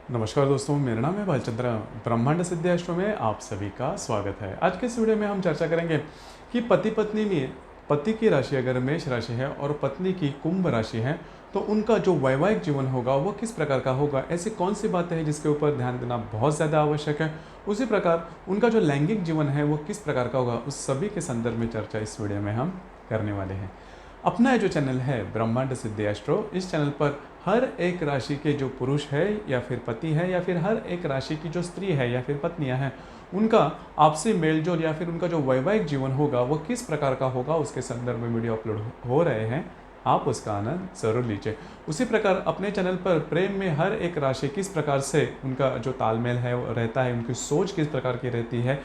नमस्कार दोस्तों, मेरा नाम है भालचंद्र। ब्रह्मांड सिद्धि एस्ट्रो में आप सभी का स्वागत है। आज के इस वीडियो में हम चर्चा करेंगे कि पति पत्नी में पति की राशि अगर मेष राशि है और पत्नी की कुंभ राशि है तो उनका जो वैवाहिक जीवन होगा वो किस प्रकार का होगा। ऐसी कौन सी बातें हैं जिसके ऊपर ध्यान देना बहुत ज़्यादा आवश्यक है। उसी प्रकार उनका जो लैंगिक जीवन है वो किस प्रकार का होगा, उस सभी के संदर्भ में चर्चा इस वीडियो में हम करने वाले हैं। अपना जो चैनल है ब्रह्मांड सिद्धि एस्ट्रो, इस चैनल पर हर एक राशि के जो पुरुष है या फिर पति है या फिर हर एक राशि की जो स्त्री है या फिर पत्नियां हैं, उनका आपसी मेलजोल या फिर उनका जो वैवाहिक जीवन होगा वो किस प्रकार का होगा, उसके संदर्भ में वीडियो अपलोड हो रहे हैं। आप उसका आनंद जरूर लीजिए। उसी प्रकार अपने चैनल पर प्रेम में हर एक राशि किस प्रकार से उनका जो तालमेल है वो रहता है, उनकी सोच किस प्रकार की रहती है,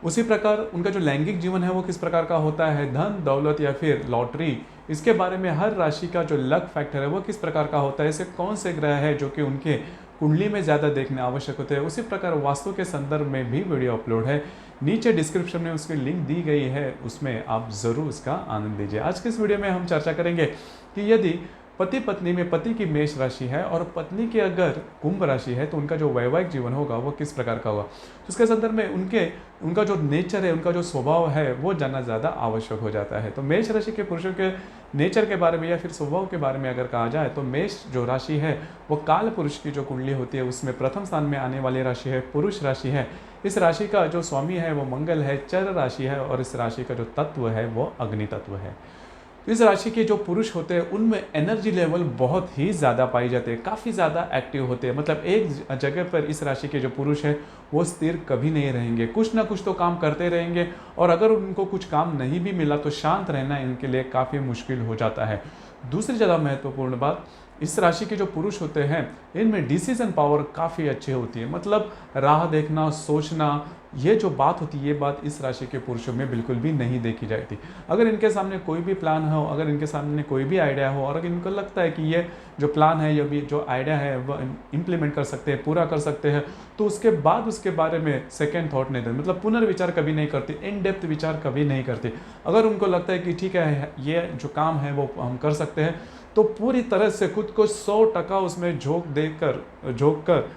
उसी प्रकार उनका जो लैंगिक जीवन है वो किस प्रकार का होता है, धन दौलत या फिर लॉटरी, इसके बारे में हर राशि का जो लक फैक्टर है वो किस प्रकार का होता है, ऐसे कौन से ग्रह है जो कि उनके कुंडली में ज़्यादा देखने आवश्यक होते हैं। उसी प्रकार वास्तु के संदर्भ में भी वीडियो अपलोड है, नीचे डिस्क्रिप्शन में उसकी लिंक दी गई है, उसमें आप ज़रूर उसका आनंद लीजिए। आज के इस वीडियो में हम चर्चा करेंगे कि यदि पति पत्नी में पति की मेष राशि है और पत्नी की अगर कुंभ राशि है तो उनका जो वैवाहिक जीवन होगा वो किस प्रकार का होगा। तो उसके संदर्भ में उनका जो नेचर है, उनका जो स्वभाव है वो जानना ज़्यादा आवश्यक हो जाता है। तो मेष राशि के पुरुषों के नेचर के बारे में या फिर स्वभाव के बारे में अगर कहा जाए तो मेष जो राशि है वो काल पुरुष की जो कुंडली होती है उसमें प्रथम स्थान में आने वाली राशि है, पुरुष राशि है। इस राशि का जो स्वामी है वो मंगल है, चर राशि है और इस राशि का जो तत्व है वो अग्नि तत्व है। तो इस राशि के जो पुरुष होते हैं उनमें एनर्जी लेवल बहुत ही ज़्यादा पाई जाते हैं, काफ़ी ज़्यादा एक्टिव होते हैं। मतलब एक जगह पर इस राशि के जो पुरुष हैं वो स्थिर कभी नहीं रहेंगे, कुछ ना कुछ तो काम करते रहेंगे और अगर उनको कुछ काम नहीं भी मिला तो शांत रहना इनके लिए काफ़ी मुश्किल हो जाता है। दूसरी ज़्यादा महत्वपूर्ण बात, इस राशि के जो पुरुष होते हैं इनमें डिसीजन पावर काफ़ी अच्छी होती है। मतलब राह देखना, सोचना, ये जो बात होती है ये बात इस राशि के पुरुषों में बिल्कुल भी नहीं देखी जाती। अगर इनके सामने कोई भी प्लान हो, अगर इनके सामने कोई भी आइडिया हो और अगर इनको लगता है कि ये जो प्लान है या भी जो आइडिया है वह इम्प्लीमेंट कर सकते हैं, पूरा कर सकते हैं, तो उसके बाद उसके बारे में सेकेंड थॉट नहीं देते। मतलब पुनर्विचार कभी नहीं करते, इन डेप्थ विचार कभी नहीं करते। अगर उनको लगता है कि ठीक है ये जो काम है वो हम कर सकते हैं तो पूरी तरह से खुद को 100% उसमें झोंक कर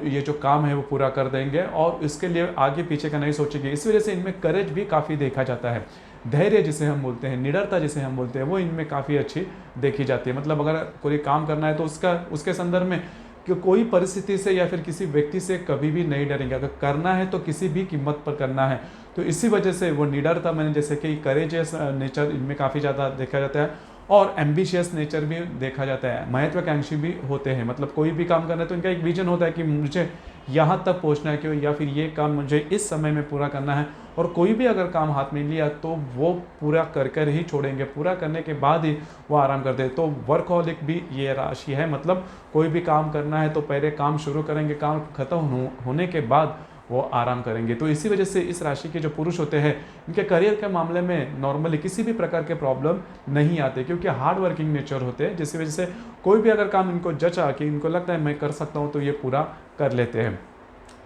ये जो काम है वो पूरा कर देंगे और इसके लिए आगे पीछे का नहीं सोचेंगे। इस वजह से इनमें करेज भी काफ़ी देखा जाता है, धैर्य जिसे हम बोलते हैं, निडरता जिसे हम बोलते हैं, वो इनमें काफ़ी अच्छी देखी जाती है। मतलब अगर कोई काम करना है तो उसके संदर्भ में कि कोई परिस्थिति से या फिर किसी व्यक्ति से कभी भी नहीं डरेंगे। अगर करना है तो किसी भी कीमत पर करना है। तो इसी वजह से वो निडरता, मैंने जैसे कि करेजियस नेचर इनमें काफ़ी ज़्यादा देखा जाता है और एम्बिशियस नेचर भी देखा जाता है, महत्वाकांक्षी भी होते हैं। मतलब कोई भी काम करना है तो इनका एक विजन होता है कि मुझे यहाँ तक पहुँचना है, क्यों या फिर ये काम मुझे इस समय में पूरा करना है। और कोई भी अगर काम हाथ में लिया तो वो पूरा कर ही छोड़ेंगे, पूरा करने के बाद ही वो आराम करते हैं। तो वर्कहॉलिक भी ये राशि है। मतलब कोई भी काम करना है तो पहले काम शुरू करेंगे, काम खत्म होने के बाद वो आराम करेंगे। तो इसी वजह से इस राशि के जो पुरुष होते हैं इनके करियर के मामले में नॉर्मली किसी भी प्रकार के प्रॉब्लम नहीं आते, क्योंकि हार्ड वर्किंग नेचर होते हैं, जिसकी वजह से कोई भी अगर काम इनको जचा कि इनको लगता है मैं कर सकता हूँ तो ये पूरा कर लेते हैं।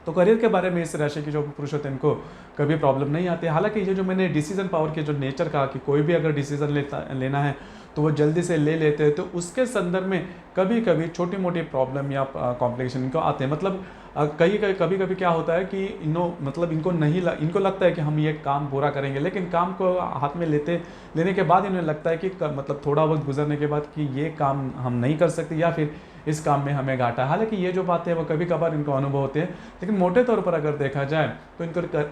तो करियर के बारे में इस राशि के जो पुरुष होते हैं इनको कभी प्रॉब्लम नहीं आती। हालांकि ये जो मैंने डिसीजन पावर के जो नेचर कहा कि कोई भी अगर डिसीजन लेना है तो वो जल्दी से ले लेते हैं, तो उसके संदर्भ में कभी कभी छोटी मोटी प्रॉब्लम या कॉम्प्लिकेशन इनको आते हैं। मतलब कभी कभी क्या होता है कि इनको लगता है कि हम ये काम पूरा करेंगे, लेकिन काम को हाथ में लेने के बाद इन्हें लगता है कि मतलब थोड़ा वक्त गुजरने के बाद कि ये काम हम नहीं कर सकते या फिर इस काम में हमें घाटा। हालांकि ये जो बातें हैं वो कभी कभार इनको अनुभव होते हैं, लेकिन मोटे तौर पर अगर देखा जाए तो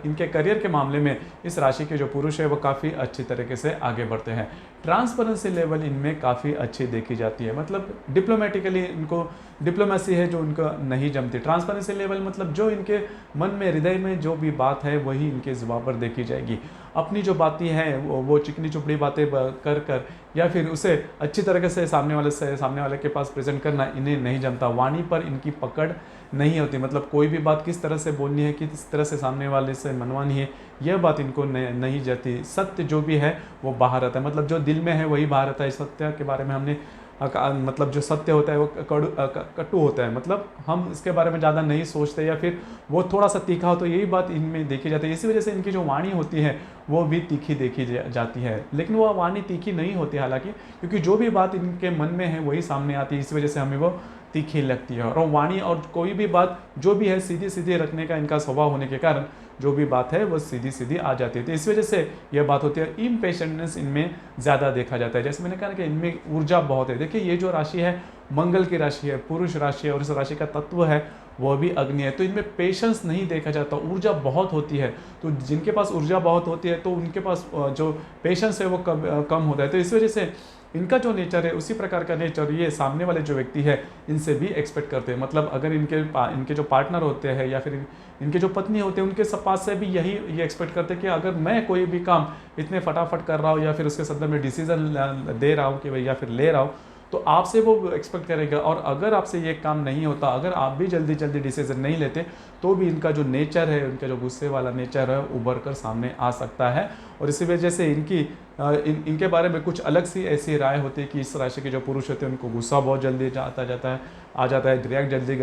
इनके करियर के मामले में इस राशि के जो पुरुष है वो काफ़ी अच्छी तरीके से आगे बढ़ते हैं। ट्रांसपेरेंसी लेवल इनमें काफ़ी अच्छी देखी जाती है। मतलब डिप्लोमेटिकली इनको डिप्लोमेसी है जो उनको नहीं जमती। ट्रांसपेरेंसी लेवल मतलब जो इनके मन में, हृदय में जो भी बात है वही इनके जुबान पर देखी जाएगी। अपनी जो बातें हैं वो चिकनी चुपड़ी बातें कर या फिर उसे अच्छी तरीके से सामने वाले के पास प्रेजेंट करना इन्हें नहीं जमता। वाणी पर इनकी पकड़ नहीं होती। मतलब कोई भी बात किस तरह से बोलनी है, किस तरह से सामने वाले से मनवानी है, यह बात इनको नहीं जाती। सत्य जो भी है वो बाहर आता है। मतलब जो दिल में है वही बाहर आता है। सत्य के बारे में हमने मतलब जो सत्य होता है वो कटु होता है। मतलब हम इसके बारे में ज़्यादा नहीं सोचते या फिर वो थोड़ा सा तीखा हो, तो यही बात इनमें देखी जाती है। इसी वजह से इनकी जो वाणी होती है वो भी तीखी देखी जाती है, लेकिन वो वाणी तीखी नहीं होती हालांकि, क्योंकि जो भी बात इनके मन में है वही सामने आती है। इस वजह से हमें वो तीखी लगती है, और वाणी और कोई भी बात जो भी है सीधी सीधी रखने का इनका स्वभाव होने के कारण जो भी बात है वो सीधी सीधी आ जाती है। तो इस वजह से यह बात होती है। इम्पेशेंटनेस इनमें ज़्यादा देखा जाता है। जैसे मैंने कहा कि इनमें ऊर्जा बहुत है। देखिए ये जो राशि है मंगल की राशि है, पुरुष राशि है, और इस राशि का तत्व है वह भी अग्नि है। तो इनमें पेशेंस नहीं देखा जाता, ऊर्जा बहुत होती है। तो जिनके पास ऊर्जा बहुत होती है तो उनके पास जो पेशेंस है वो कम होता है। तो इस वजह से इनका जो नेचर है उसी प्रकार का नेचर ये सामने वाले जो व्यक्ति है इनसे भी एक्सपेक्ट करते हैं। मतलब अगर इनके जो पार्टनर होते हैं या फिर इनके जो पत्नी होते हैं उनके पास से भी यही ये एक्सपेक्ट करते हैं कि अगर मैं कोई भी काम इतने फटाफट कर रहा हूँ या फिर उसके संदर्भ में डिसीजन दे रहा हूँ कि या फिर ले रहा हूँ, तो आपसे वो एक्सपेक्ट करेगा। और अगर आपसे ये काम नहीं होता, अगर आप भी जल्दी जल्दी डिसीजन नहीं लेते, तो भी इनका जो नेचर है, उनका जो गुस्से वाला नेचर है उभर कर सामने आ सकता है। और इसी वजह से इनके बारे में कुछ अलग सी ऐसी राय होती है कि इस राशि के जो पुरुष होते हैं उनको गुस्सा बहुत जल्दी आ जाता है, रिएक्ट जल्दी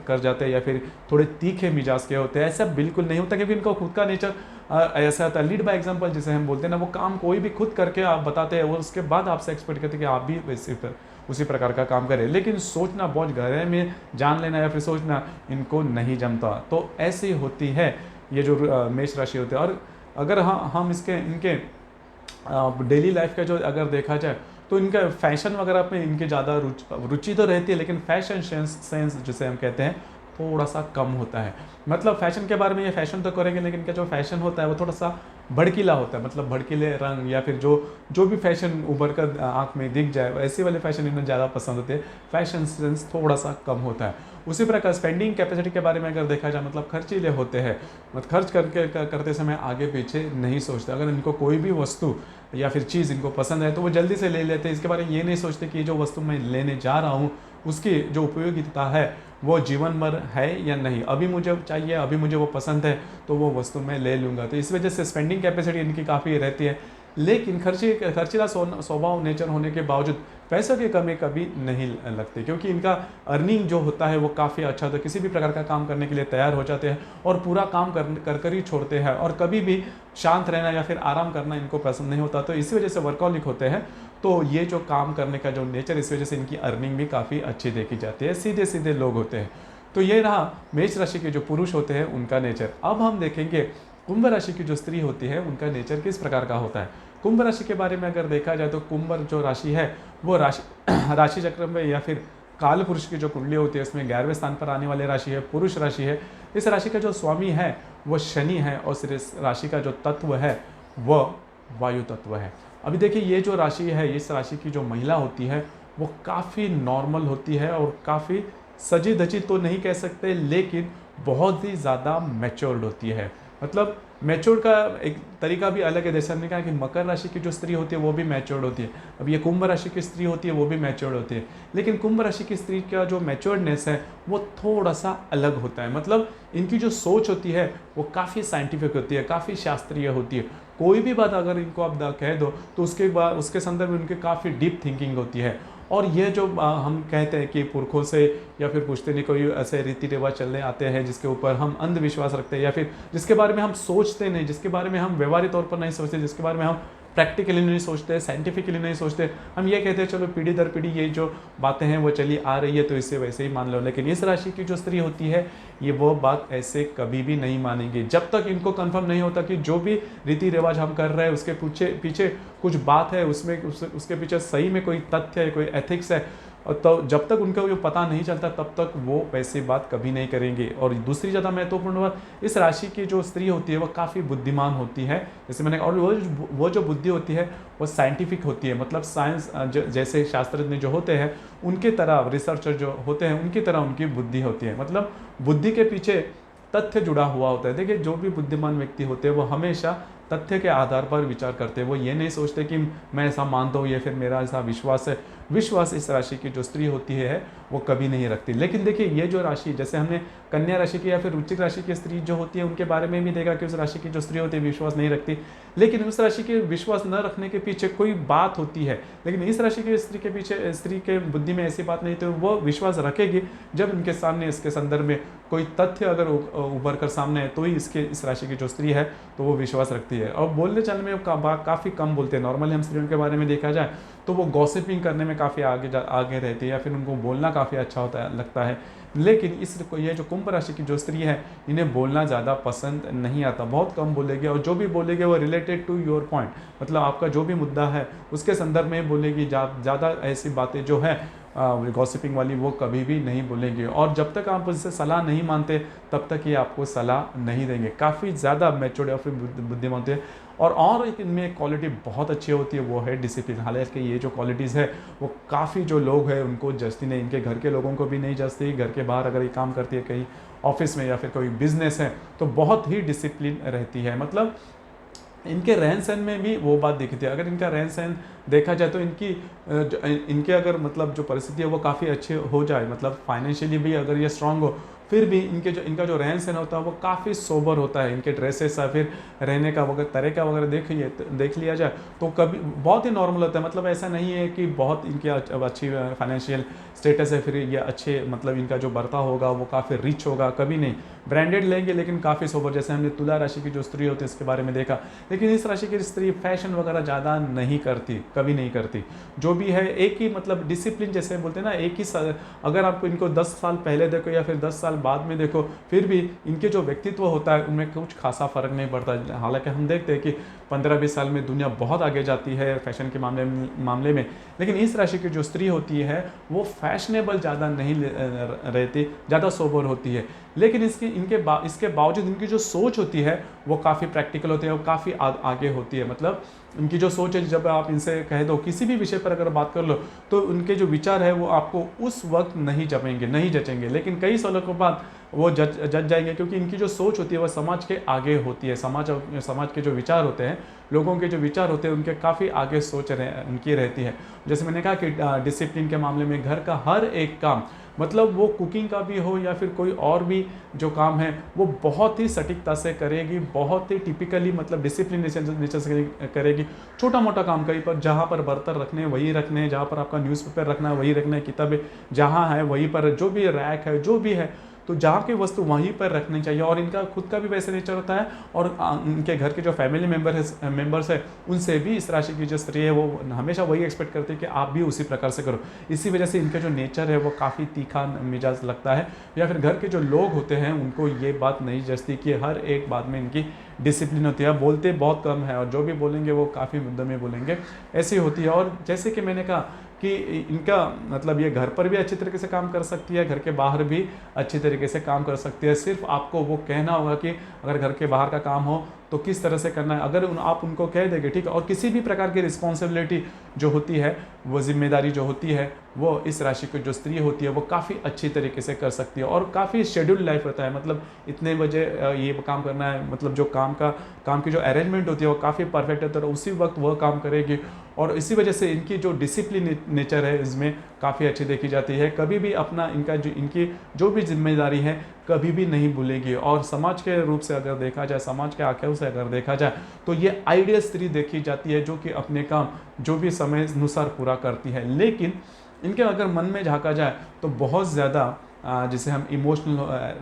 कर जाते हैं, या फिर थोड़े तीखे मिजाज के होते हैं। ऐसा बिल्कुल नहीं होता, क्योंकि इनका खुद का नेचर ऐसा होता है। लीड बाय एग्जाम्पल जिसे हम बोलते हैं ना, वो काम कोई भी खुद करके आप बताते हैं, वो उसके बाद आपसे एक्सपेक्ट करते हैं कि आप भी उसी प्रकार का काम करें। लेकिन सोचना बहुत गहरे में जान लेना या फिर सोचना इनको नहीं जमता। तो ऐसी होती है ये जो मेष राशि होते हैं। और अगर हम इनके डेली लाइफ का जो अगर देखा जाए तो इनका फैशन वगैरह में इनकी ज़्यादा रुचि तो रहती है, लेकिन फैशन सेंस जिसे हम कहते हैं थोड़ा सा कम होता है। मतलब फैशन के बारे में ये फैशन तो करेंगे, लेकिन इनका जो फैशन होता है वो थोड़ा सा भड़कीला होता है। मतलब भड़कीले रंग या फिर जो भी फैशन उभर कर आँख में दिख जाए ऐसे वाले फैशन इन्हें ज़्यादा पसंद होते हैं। फैशन सेंस थोड़ा सा कम होता है। उसी प्रकार स्पेंडिंग कैपेसिटी के बारे में अगर देखा जाए, मतलब खर्चीले होते हैं। मतलब खर्च करते समय आगे पीछे नहीं सोचते। अगर इनको कोई भी वस्तु या फिर चीज़ इनको पसंद है तो वो जल्दी से ले लेते हैं। इसके बारे में ये नहीं सोचते कि जो वस्तु मैं लेने जा रहा हूँ उसकी जो उपयोगिता है वो जीवन भर है या नहीं। अभी मुझे चाहिए, अभी मुझे वो पसंद है तो वो वस्तु मैं ले लूँगा। तो इस वजह से स्पेंडिंग कैपेसिटी इनकी काफ़ी रहती है। लेकिन खर्चीला स्वभाव नेचर होने के बावजूद पैसों की कमी कभी नहीं लगती, क्योंकि इनका अर्निंग जो होता है वो काफ़ी अच्छा होता है। किसी भी प्रकार का काम करने के लिए तैयार हो जाते हैं और पूरा काम कर ही छोड़ते हैं। और कभी भी शांत रहना या फिर आराम करना इनको पसंद नहीं होता। तो इसी वजह से वर्कहॉलिक होते हैं। तो ये जो काम करने का जो नेचर, इस वजह से इनकी अर्निंग भी काफ़ी अच्छी देखी जाती है। सीधे सीधे लोग होते हैं। तो ये रहा मेष राशि के जो पुरुष होते हैं उनका नेचर। अब हम देखेंगे कुंभ राशि की जो स्त्री होती है उनका नेचर किस प्रकार का होता है। कुंभ राशि के बारे में अगर देखा जाए तो कुंभ जो राशि है वो राशि चक्र में या फिर काल पुरुष की जो कुंडली होती है उसमें 11वें स्थान पर आने वाली राशि है, पुरुष राशि है। इस राशि का जो स्वामी है वो शनि है, और इस राशि का जो तत्व है वह वायु तत्व है। अभी देखिए ये जो राशि है, इस राशि की जो महिला होती है वो काफ़ी नॉर्मल होती है और काफ़ी सजी धजी तो नहीं कह सकते, लेकिन बहुत ही ज़्यादा मैच्योर्ड होती है। मतलब मैच्योर्ड का एक तरीका भी अलग है। जैसे हमने कहा कि मकर राशि की जो स्त्री होती है वो भी मैच्योर्ड होती है। अब ये कुंभ राशि की स्त्री होती है वो भी मैच्योर्ड होती है। लेकिन कुंभ राशि की स्त्री का जो मैच्योर्डनेस है वो थोड़ा सा अलग होता है। मतलब इनकी जो सोच होती है वो काफ़ी साइंटिफिक होती है, काफ़ी शास्त्रीय होती है। कोई भी बात अगर इनको आप कह दो तो उसके बाद उसके संदर्भ में उनकी काफ़ी डीप थिंकिंग होती है। और ये जो हम कहते हैं कि पुरखों से या फिर पुश्तनी कोई ऐसे रीति रिवाज चलने आते हैं जिसके ऊपर हम अंधविश्वास रखते हैं, या फिर जिसके बारे में हम सोचते नहीं, जिसके बारे में हम व्यवहारिक तौर पर नहीं सोचते, जिसके बारे में हम प्रैक्टिकली नहीं सोचते, साइंटिफिकली नहीं सोचते, हम ये कहते हैं चलो पीढ़ी दर पीढ़ी ये जो बातें हैं वो चली आ रही है तो इससे वैसे ही मान लो। लेकिन इस राशि की जो स्त्री होती है ये वो बात ऐसे कभी भी नहीं मानेंगे जब तक इनको कंफर्म नहीं होता कि जो भी रीति रिवाज हम कर रहे हैं उसके पीछे कुछ बात है, उसके पीछे सही में कोई तथ्य है, कोई एथिक्स है। तो जब तक उनको ये पता नहीं चलता तब तक वो वैसी बात कभी नहीं करेंगे। और दूसरी ज़्यादा महत्वपूर्ण बात, इस राशि की जो स्त्री होती है वो काफ़ी बुद्धिमान होती है। जैसे मैंने, और वो जो बुद्धि होती है वो साइंटिफिक होती है। मतलब साइंस जैसे शास्त्रज्ञ जो होते हैं उनकी तरह, रिसर्चर जो होते हैं उनकी तरह उनकी बुद्धि होती है। मतलब बुद्धि के पीछे तथ्य जुड़ा हुआ होता है। देखिए जो भी बुद्धिमान व्यक्ति होते हैं वो हमेशा तथ्य के आधार पर विचार करते हैं। वो ये नहीं सोचते कि मैं ऐसा मानता हूँ या फिर मेरा ऐसा विश्वास है। विश्वास इस राशि की जो स्त्री होती है वो कभी नहीं रखती। लेकिन देखिए ये जो राशि, जैसे हमने कन्या राशि की या फिर वृश्चिक राशि की स्त्री जो होती है उनके बारे में भी देखा कि उस राशि की जो स्त्री होती है विश्वास नहीं रखती। लेकिन उस राशि के विश्वास न रखने के पीछे कोई बात होती है। लेकिन इस राशि के स्त्री के पीछे, स्त्री के बुद्धि में ऐसी बात नहीं, तो वो विश्वास रखेगी जब इनके सामने इसके संदर्भ में कोई तथ्य अगर उभर कर सामने है, तो ही इस राशि की जो स्त्री है तो वो विश्वास रखती है। और बोलने चालने में काफ़ी कम बोलते हैं। नॉर्मली हम स्त्रियों के बारे में देखा जाए तो वो गॉसिपिंग करने में काफ़ी आगे रहती है, या फिर उनको बोलना काफ़ी अच्छा लगता है। लेकिन ये जो कुंभ राशि की जो स्त्री है, इन्हें बोलना ज़्यादा पसंद नहीं आता, बहुत कम बोलेगी, और जो भी बोलेगी वो रिलेटेड टू योर पॉइंट, मतलब आपका जो भी मुद्दा है उसके संदर्भ में बोलेगी। ज़्यादा ऐसी बातें जो है गॉसिपिंग वाली वो कभी भी नहीं बोलेंगे। और जब तक आप उससे सलाह नहीं मानते तब तक ये आपको सलाह नहीं देंगे। काफ़ी ज़्यादा मैच्योर्ड या फिर बुद्धिमान होते हैं। और एक इनमें क्वालिटी बहुत अच्छी होती है, वो है डिसिप्लिन। हालांकि ये जो क्वालिटीज़ है वो काफ़ी जो लोग हैं उनको जचती नहीं, इनके घर के लोगों को भी नहीं जचती। घर के बाहर अगर ये काम करती है कहीं ऑफिस में या फिर कोई बिजनेस है तो बहुत ही डिसिप्लिन रहती है। मतलब इनके रहन सहन में भी वो बात दिखती है। अगर इनका रहन सहन देखा जाए तो इनके अगर मतलब जो परिस्थिति है वो काफ़ी अच्छे हो जाए, मतलब फाइनेंशियली भी अगर ये स्ट्रांग हो, फिर भी इनका जो रहन सहन होता है वो काफ़ी सोबर होता है। इनके ड्रेसेस या फिर रहने का वगैरह तरीका वगैरह देख लिया जाए तो कभी बहुत ही नॉर्मल होता है। मतलब ऐसा नहीं है कि बहुत इनकी अच्छी फाइनेंशियल स्टेटस है फिर ये अच्छे, मतलब इनका जो बर्ताव होगा वो काफ़ी रिच होगा, कभी नहीं। ब्रांडेड लेंगे लेकिन काफ़ी सोबर। जैसे हमने तुला राशि की जो स्त्री होती है इसके बारे में देखा। लेकिन इस राशि की स्त्री फैशन वगैरह ज़्यादा नहीं करती, कभी नहीं करती। जो भी है एक ही, मतलब डिसिप्लिन जैसे बोलते हैं ना, एक ही अगर आप इनको 10 साल पहले देखो या फिर 10 साल बाद में देखो, फिर भी इनके जो व्यक्तित्व होता है उनमें कुछ खासा फर्क नहीं पड़ता। हालांकि हम देखते हैं कि 15-20 साल में दुनिया बहुत आगे जाती है फैशन के मामले में। लेकिन इस राशि की जो स्त्री होती है वो फैशनेबल ज़्यादा नहीं रहती, ज़्यादा सोबर होती है। लेकिन इसके बावजूद इनकी जो सोच होती है वो काफ़ी प्रैक्टिकल होती है, वो काफ़ी आगे होती है। मतलब इनकी जो सोच है, जब आप इनसे कह दो किसी भी विषय पर अगर बात कर लो तो उनके जो विचार है वो आपको उस वक्त नहीं जमेंगे, नहीं जचेंगे, लेकिन कई सालों के बाद वो जज जाएंगे, क्योंकि इनकी जो सोच होती है वह समाज के आगे होती है। समाज के जो विचार होते हैं, लोगों के जो विचार होते हैं उनके काफ़ी आगे सोच उनकी रहती है। जैसे मैंने कहा कि डिसिप्लिन के मामले में घर का हर एक काम, मतलब वो कुकिंग का भी हो या फिर कोई और भी जो काम है वो बहुत ही सटीकता से करेगी, बहुत ही टिपिकली, मतलब डिसिप्लिन नेचर से करेगी। छोटा मोटा काम कहीं पर, जहाँ पर बर्तन रखने हैं वही रखने हैं, जहाँ पर आपका न्यूज़पेपर रखना है वही रखना है, किताबें जहाँ है वहीं पर, जो भी रैक है जो भी है तो जहाँ की वस्तु वहीं पर रखनी चाहिए। और इनका खुद का भी वैसे नेचर होता है, और इनके घर के जो फैमिली मेंबर्स है उनसे भी इस राशि की जो स्त्री है वो हमेशा वही एक्सपेक्ट करती है कि आप भी उसी प्रकार से करो। इसी वजह से इनका जो नेचर है वो काफ़ी तीखा मिजाज लगता है, या फिर घर के जो लोग होते हैं उनको ये बात नहीं जचती कि हर एक बात में इनकी डिसिप्लिन होती है। बोलते बहुत कम है और जो भी बोलेंगे वो काफ़ी मुद्दों में बोलेंगे, ऐसी होती है। और जैसे कि मैंने कहा कि इनका मतलब ये घर पर भी अच्छी तरीके से काम कर सकती है, घर के बाहर भी अच्छी तरीके से काम कर सकती है। सिर्फ आपको वो कहना होगा कि अगर घर के बाहर का काम हो तो किस तरह से करना है, अगर आप उनको कह देंगे ठीक है। और किसी भी प्रकार की रिस्पॉन्सिबिलिटी जो होती है, वो जिम्मेदारी जो होती है, वो इस राशि की जो स्त्री होती है वो काफ़ी अच्छी तरीके से कर सकती है। और काफ़ी शेड्यूल लाइफ रहता है, मतलब इतने बजे ये काम करना है, मतलब जो काम की जो अरेंजमेंट होती है वो काफ़ी परफेक्ट है, तो उसी वक्त वह काम करेगी। और इसी वजह से इनकी जो डिसिप्लिन नेचर है इसमें काफ़ी अच्छी देखी जाती है। कभी भी इनकी जो भी जिम्मेदारी है कभी भी नहीं भूलेगी। और समाज के रूप से अगर देखा जाए, समाज के आंखों से अगर देखा जाए तो ये आइडियल स्त्री देखी जाती है, जो कि अपने काम जो भी समय अनुसार पूरा करती है। लेकिन इनके अगर मन में झांका जाए तो बहुत ज़्यादा जिसे हम इमोशनल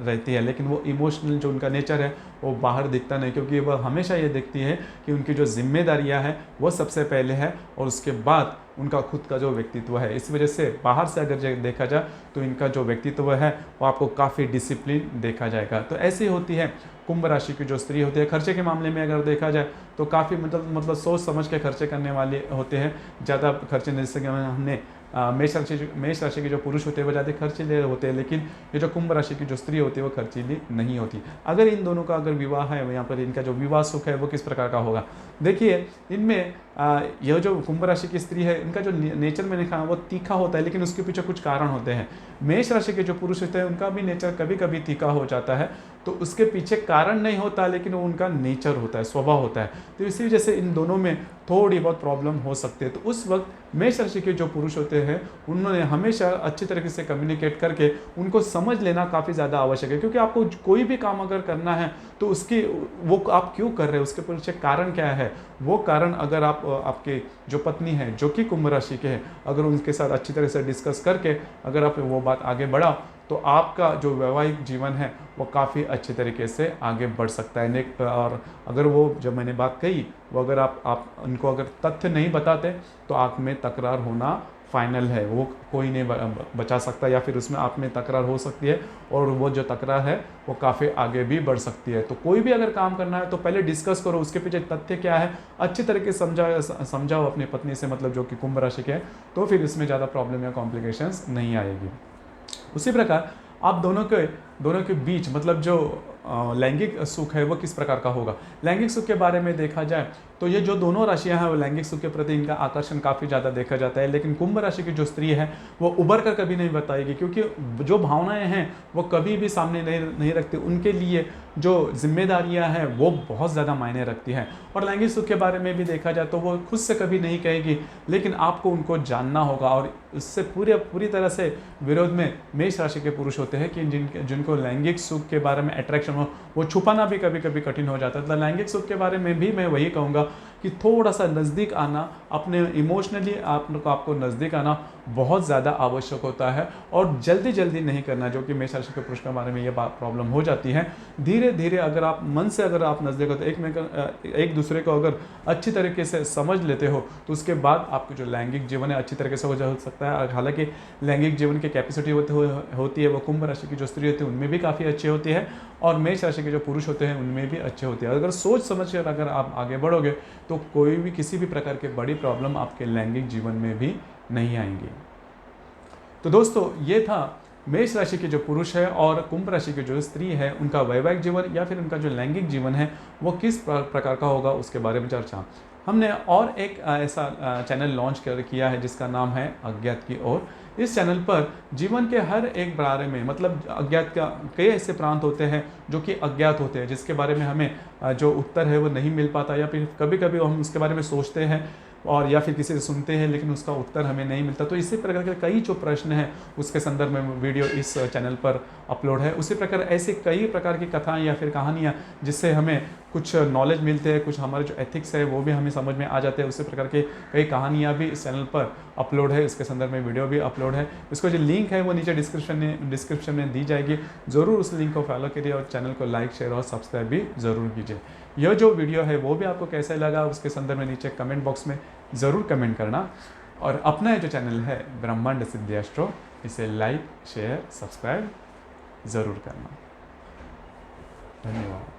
रहती है, लेकिन वो इमोशनल जो उनका नेचर है वो बाहर दिखता नहीं, क्योंकि वह हमेशा ये देखती है कि उनकी जो जिम्मेदारियां हैं वो सबसे पहले है और उसके बाद उनका खुद का जो व्यक्तित्व है। इस वजह से बाहर से अगर देखा जाए तो इनका जो व्यक्तित्व है वो आपको काफ़ी डिसिप्लिन देखा जाएगा। तो ऐसी होती है कुंभ राशि की जो स्त्री होती है। खर्चे के मामले में अगर देखा जाए तो काफ़ी मतलब सोच समझ के खर्चे करने वाले होते हैं। ज़्यादा खर्चे नहीं, जैसे हमने मेष राशि के जो पुरुष होते हैं वो ज़्यादा खर्चीले होते हैं, लेकिन ये जो कुंभ राशि की जो स्त्री होती है वो खर्चीली नहीं होती। अगर इन दोनों का अगर विवाह है, यहाँ पर इनका जो विवाह सुख है वो किस प्रकार का होगा, देखिए इनमें यह जो कुंभ राशि की स्त्री है, इनका जो नेचर मैंने कहा वो तीखा होता है, लेकिन उसके पीछे कुछ कारण होते हैं। मेष राशि के जो पुरुष होते हैं उनका भी नेचर कभी कभी तीखा हो जाता है, तो उसके पीछे कारण नहीं होता, लेकिन वो उनका नेचर होता है, स्वभाव होता है। तो इसी वजह से इन दोनों में थोड़ी बहुत प्रॉब्लम हो सकती है। तो उस वक्त मेष राशि के जो पुरुष होते हैं उन्होंने हमेशा अच्छी तरीके से कम्युनिकेट करके उनको समझ लेना काफ़ी ज़्यादा आवश्यक है, क्योंकि आपको कोई भी काम अगर करना है तो उसकी वो आप क्यों कर रहे हैं, उसके पीछे कारण क्या है। वो कारण अगर आप आपके जो पत्नी है जो कि कुंभ राशि के हैं, अगर उनके साथ अच्छी तरह से डिस्कस करके अगर आप वो बात आगे बढ़ाओ, तो आपका जो वैवाहिक जीवन है वो काफ़ी अच्छे तरीके से आगे बढ़ सकता है। और अगर वो जो मैंने बात कही वो अगर आप उनको अगर तथ्य नहीं बताते तो आप में तकरार होना फाइनल है, वो कोई नहीं बचा सकता, या फिर उसमें आप में तकरार हो सकती है और वो जो तकरार है वो काफ़ी आगे भी बढ़ सकती है। तो कोई भी अगर काम करना है तो पहले डिस्कस करो, उसके पीछे तथ्य क्या है अच्छी तरीके से समझाओ अपनी पत्नी से, मतलब जो कि कुंभ राशि के है, तो फिर इसमें ज़्यादा प्रॉब्लम या कॉम्प्लिकेशंस नहीं आएगी। उसी प्रकार आप दोनों के बीच मतलब जो लैंगिक सुख है वो किस प्रकार का होगा। लैंगिक सुख के बारे में देखा जाए तो ये जो दोनों राशियां हैं वो लैंगिक सुख के प्रति इनका आकर्षण काफ़ी ज़्यादा देखा जाता है, लेकिन कुंभ राशि की जो स्त्री है वो उभर कर कभी नहीं बताएगी, क्योंकि जो भावनाएं हैं वो कभी भी सामने नहीं रखती। उनके लिए जो जिम्मेदारियां हैं वो बहुत ज़्यादा मायने रखती हैं। और लैंगिक सुख के बारे में भी देखा जाए तो वो खुद से कभी नहीं कहेगी, लेकिन आपको उनको जानना होगा। और इससे पूरी तरह से विरोध में मेष राशि के पुरुष होते हैं कि जिनको लैंगिक सुख के बारे में अट्रैक्शन हो, वो छुपाना भी कभी कभी कठिन हो जाता है। तो लैंगिक सुख के बारे में भी मैं वही कहूँगा कि थोड़ा सा नज़दीक आना, अपने इमोशनली आपको नज़दीक आना बहुत ज़्यादा आवश्यक होता है, और जल्दी नहीं करना, जो कि मेष राशि के पुरुष के बारे में ये बात प्रॉब्लम हो जाती है। धीरे धीरे अगर आप मन से अगर आप नज़दीक होते एक दूसरे को अगर अच्छी तरीके से समझ लेते हो तो उसके बाद आपको जो लैंगिक जीवन है अच्छी तरीके से हो सकता है। हालांकि लैंगिक जीवन की कैपेसिटी होती है वो कुंभ राशि की जो स्त्री होती है उनमें भी काफ़ी अच्छी होती है, और मेष राशि के जो पुरुष होते हैं उनमें भी अच्छे होते हैं। अगर सोच समझ कर अगर आप आगे बढ़ोगे तो कोई भी किसी भी प्रकार की बड़ी प्रॉब्लम आपके लैंगिक जीवन में भी नहीं आएंगी। तो दोस्तों ये था मेष राशि के जो पुरुष है और कुंभ राशि की जो स्त्री है उनका वैवाहिक जीवन या फिर उनका जो लैंगिक जीवन है वो किस प्रकार का होगा उसके बारे में चर्चा। हमने और एक ऐसा चैनल लॉन्च किया है जिसका नाम है अज्ञात की ओर। इस चैनल पर जीवन के हर एक बारे में, मतलब अज्ञात का कई ऐसे प्रांत होते हैं जो कि अज्ञात होते हैं, जिसके बारे में हमें जो उत्तर है वो नहीं मिल पाता, या फिर कभी कभी हम उसके बारे में सोचते हैं और या फिर किसी से सुनते हैं लेकिन उसका उत्तर हमें नहीं मिलता। तो इसी प्रकार के कई जो प्रश्न हैं उसके संदर्भ में वीडियो इस चैनल पर अपलोड है। उसी प्रकार ऐसे कई प्रकार की कथाएं या फिर कहानियां जिससे हमें कुछ नॉलेज मिलते हैं, कुछ हमारे जो एथिक्स है वो भी हमें समझ में आ जाते हैं। उसी प्रकार की कई कहानियाँ भी इस चैनल पर अपलोड है, इसके संदर्भ में वीडियो भी अपलोड है। इसको जो लिंक है वो नीचे डिस्क्रिप्शन में दी जाएगी, ज़रूर उस लिंक को फॉलो करिए और चैनल को लाइक शेयर और सब्सक्राइब भी ज़रूर कीजिए। यह जो वीडियो है वो भी आपको कैसा लगा उसके संदर्भ में नीचे कमेंट बॉक्स में ज़रूर कमेंट करना, और अपना ये जो चैनल है ब्रह्मांड सिद्धि एस्ट्रो इसे लाइक शेयर सब्सक्राइब ज़रूर करना। धन्यवाद।